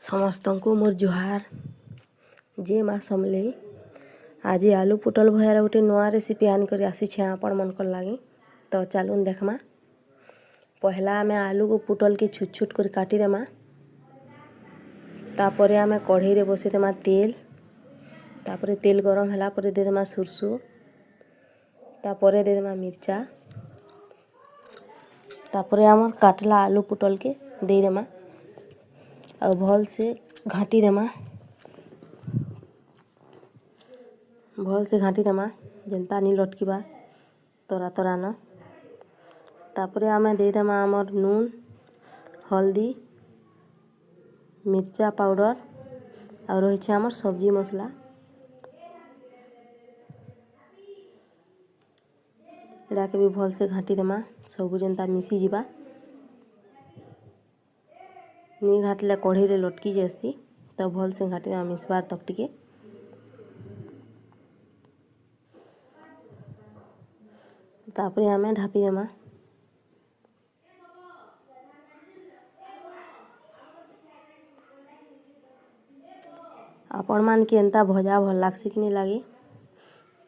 ସମସ୍ତଙ୍କୁ ମୋର୍ ଜୁହାର। ଯେ ମା ସମଲେଇ। ଆଜି ଆଲୁ ପୋଟଲ ଭଜାର ଗୋଟେ ନୂଆ ରେସିପି ଆନିକରି ଆସିଛେ ଆପଣମାନଙ୍କର ଲାଗି। ତ ଚାଲୁନ୍ ଦେଖମା। ପहला ଆମେ ଆଲୁକୁ ପୁଟଲକେ ଛୋଟ ଛୋଟ କରି କାଟିଦେମା। ତାପରେ ଆମେ କଢ଼େଇରେ ବସେଇଦେମା ତେଲ। ତାପରେ ତେଲ ଗରମ ହେଲା ପରେ ଦେଇଦେମା ସୁରସୁ। ତାପରେ ଦେଇଦେମା मिर्चा। तापर आमर काटला आलू पुटल के देदेमा और भल से घाटी देमा। भल से घाटी देमा जेनता नी लटकीबा तरा तरा न। तापर आमे देदेमा आमर नून हल्दी मिर्चा पाउडर और रही आमर सब्जी मसला। एड़ा के भी भल से घाटी देमा सबू जेनता मिसी जिबा। नी घाटले कढ़ई रे लटकी जासी तो भल से घाटी देमा मिसबार तक टिके। तापर आमे ढापी देमा। आपण मान के एंता भजा भल लागसी कि नहीं लागे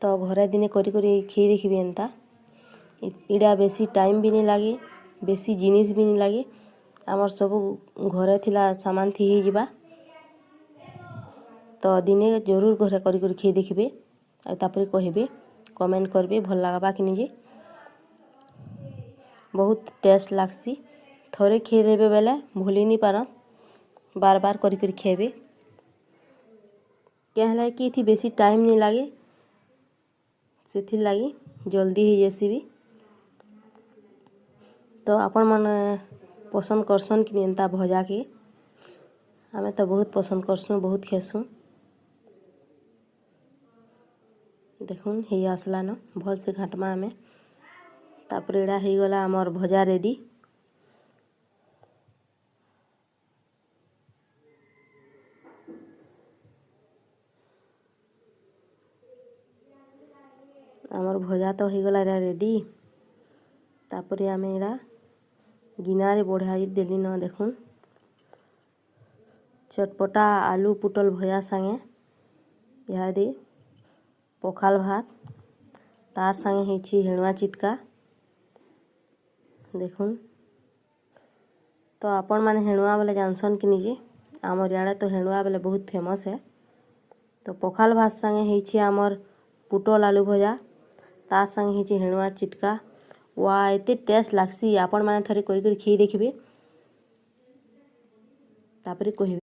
तो घरे दिने करी करी खी देखिबे एंता। इड़ा बेसी टाइम भी नहीं लागे बेसी जिनिस भी नहीं लागे आमर सबू घरे थिला सामान थी ही जिबा। तो दिने जरूर घरे करी करी खी देखिबे और तापर कहबे कमेंट करबे भल लागबा कि नहीं जे। बहुत टेस्ट लागसी थोड़े खी देबे बेले भूली नहीं पारन बार बार करी करी खेबे क्या है कि थी बेसी टाइम नहीं लागे से लगी जल्दी ही जैसी भी। तो आपण मन पसंद करसन कि एंता भजा के आमे तो बहुत पसंद करसुँ बहुत खेसुँ। देखुन हे आसला न भल से घाटमा आमे तापर एड़ा हो गला आमर भजा रेडी। आमर भजा तो हो गला एड़ा रेडी। तापर आमे एड़ा गिनारे बढ़ाई देली न देखुन चटपटा आलू पुटल भजा संगे यहाँ दे पखाल भात तार संगे हेची हेणुआ चिटका। देखुन तो आपण माने हेणुआ बेले जानसन कि निजे आमर याडे तो हेणुआ बेले बहुत फेमस है। तो पखाल भात संगे हेची आमर पुटल आलू भजा तार संगे हेची हेणुआ चिटका। वाह एते टेस्ट लागसी आपण माने थरे करी करी खी देखिबे तापरे कहबे।